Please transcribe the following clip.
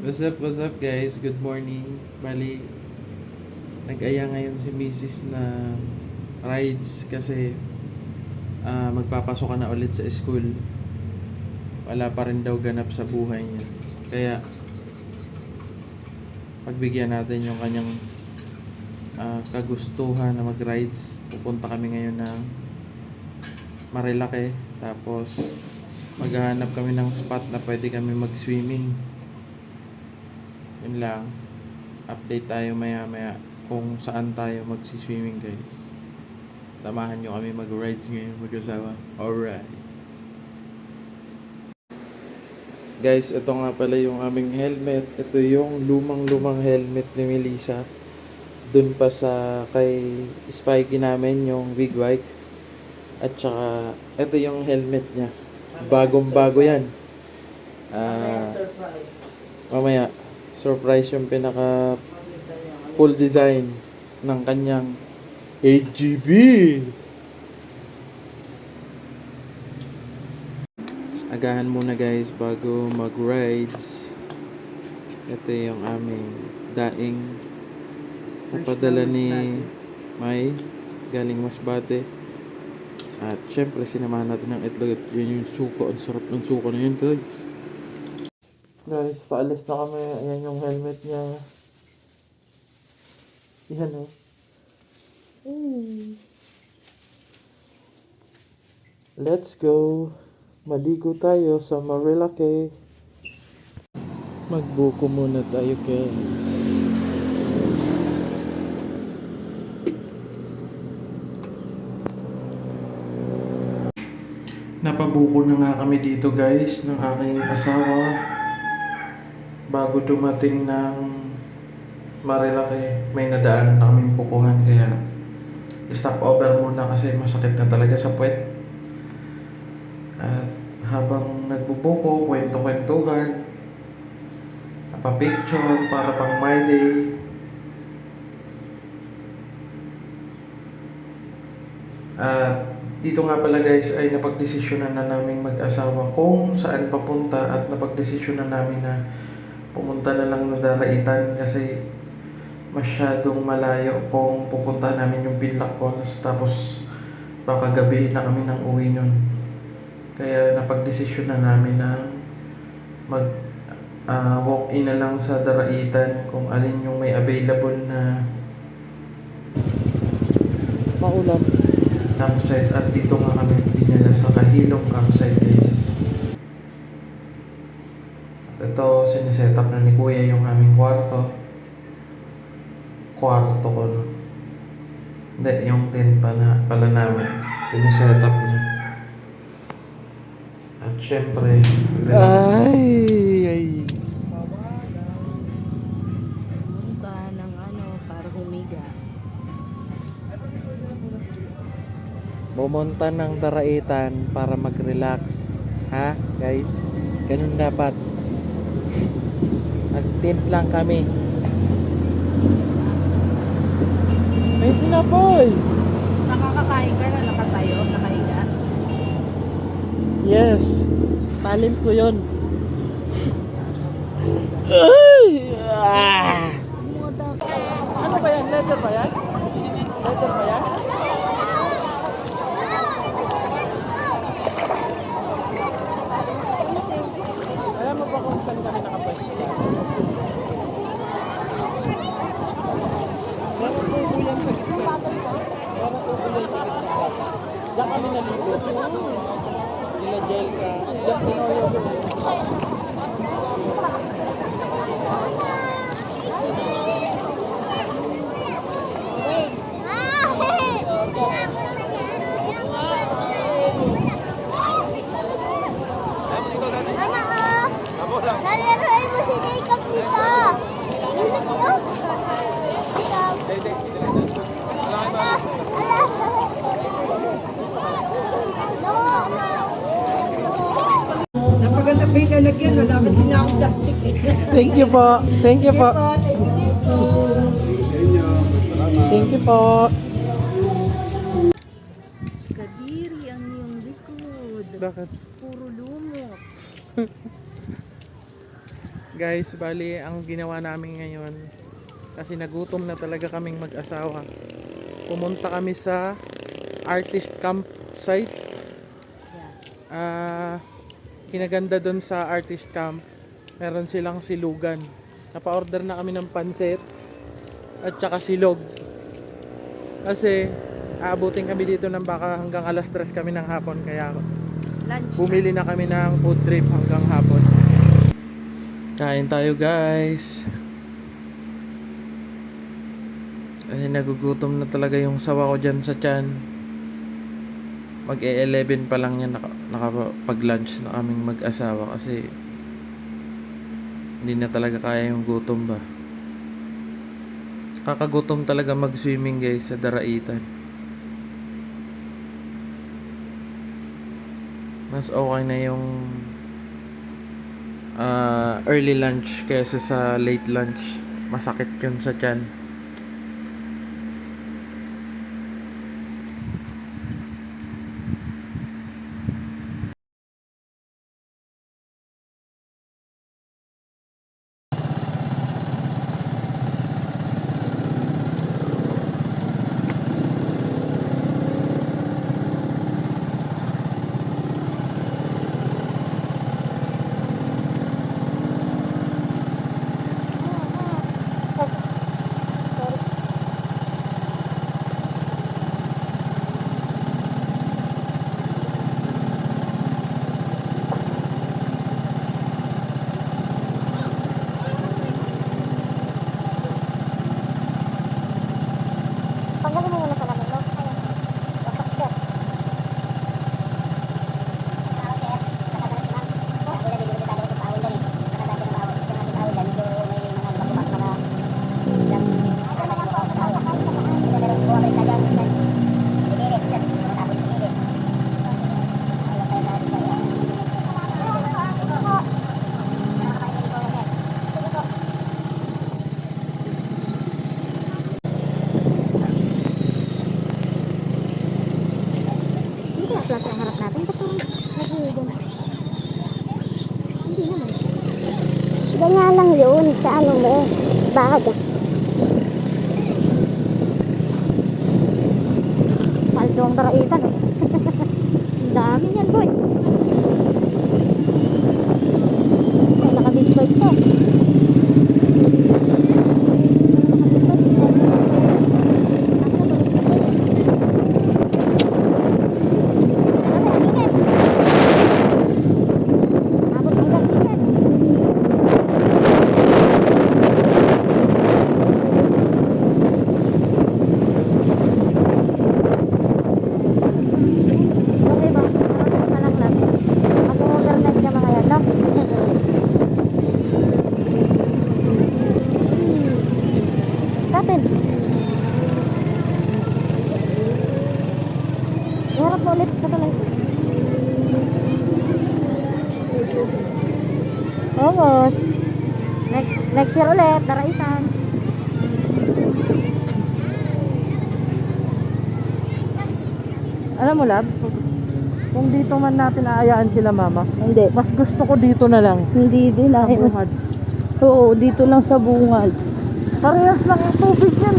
What's up guys? Good morning. Bali, nag-aya ngayon si Mrs. na rides kasi magpapasok ka na ulit sa school. Wala pa rin daw ganap sa buhay niya. Kaya, pagbigyan natin yung kanyang kagustuhan na mag-rides. Pupunta kami ngayon ng Marilake. Tapos, maghahanap kami ng spot na pwede kami mag-swimming. Yun lang. Update tayo maya maya kung saan tayo magsiswimming guys. Samahan nyo kami mag-rides ngayon mag-asawa. Alright. Guys, ito nga pala yung aming helmet. Ito yung lumang helmet ni Melissa. Dun pa sa kay Spikey namin yung big bike. At saka ito yung helmet niya. Bagong bago yan. Mamaya surprise yung pinaka full design ng kanyang AGV. Agahan muna guys bago mag-rides. Ito yung aming daing napadala ni May galing Masbate. At syempre sinamahan natin ng itlog at yun yung suko. Ang sarap ng suko na yun guys. Guys, paalis na kami. Ayan yung helmet niya. Yan o. Let's go. Maligo tayo sa Marilake. Magbuko muna tayo guys. Napabuko na nga kami dito guys ng aking asawa. Bago dumating ng Marilake, may nadaan na kaming bukuhan kaya stop over muna kasi masakit na talaga sa puwet. At habang nagbubuko, kwento-kwentuhan, napapicture para pang my day. At dito nga pala guys ay napagdesisyonan na namin mag-asawa kung saan papunta at napagdesisyonan namin na pumunta na lang ng Daraitan kasi masyadong malayo kung pupunta namin yung Pinlac Falls tapos baka gabi na kami nang uwi nun. Kaya napagdesisyon na namin na mag walk-in na lang sa Daraitan kung alin yung may available na maulan campsite at dito nga kami dinala sa Kahilong campsite guys. Ito, siniset up na ni Kuya yung aming kwarto. Kwarto ko, no? Hindi, yung tent pala namin. Siniset up niya. At syempre, ay. Punta ng para humiga. Bumunta ng Daraitan para mag-relax. Ha, guys? Ganun dapat. Nag-tent lang kami. May tinapoy! Nakakakain ka na nakatayo, nakahiga? Yes. Talent ko yun. Ay! Ano ba yan? Letter ba yan? Letter ba yan? Alam mo ba kung saan kami nakapwesto? Meron po yan sa gitna. Diyan kami naligo. Nila Jelka. Diyan tinoyo. Nalaroin mo si Jacob dito. Lulaki oh. Jacob. Ala. Napaganda pa yung lalagyan, wala man sila akong plastic eh. Thank you po. Thank you po. Thank you po. Kadiri ang iyong likod. Bakit? Puro lumot. guys, bali ang ginawa namin ngayon, kasi nagutom na talaga kaming mag-asawa. Pumunta kami sa artist campsite. Kinaganda doon sa artist camp, meron silang silugan. Napa-order na kami ng pansit at saka silog. Kasi aabutin kami dito ng baka hanggang alas 3 kami ng hapon, kaya Lunch. bumili na kami ng food trip hanggang hapon. Kain tayo guys. Kasi nagugutom na talaga yung sawa ko dyan sa tiyan. Mag-11 pa lang yan nakapag-lunch na kaming mag-asawa kasi hindi na talaga kaya yung gutom ba. Kakagutom talaga mag-swimming guys sa Daraitan. Mas okay na yung early lunch kaysa sa late lunch. Masakit yun sa tiyan. Tanggalin mo muna sa lamin, no? Ayan. Wasak, sir. Hindi kaya flash ang harap natin. Ba't parang nag-iigan? Hindi naman. Ganyan lang yun. Sa ano mo? Bag. Paldo ang Daraitan eh. Ang dami yan boy. Ay, naka-big bike pa. Okay ba? Malang lang. Mag-overnight ka mga yan, no? Tatin. Iharap mo ulit. Patuloy. Almost. Next year ulit. Daraitan. Alam mo lab, kung dito man natin aayaan sila mama, Hindi. mas gusto ko dito na lang. Hindi din. Bungad. Oo, dito lang sa bungad. Parehas lang yung tubig yan.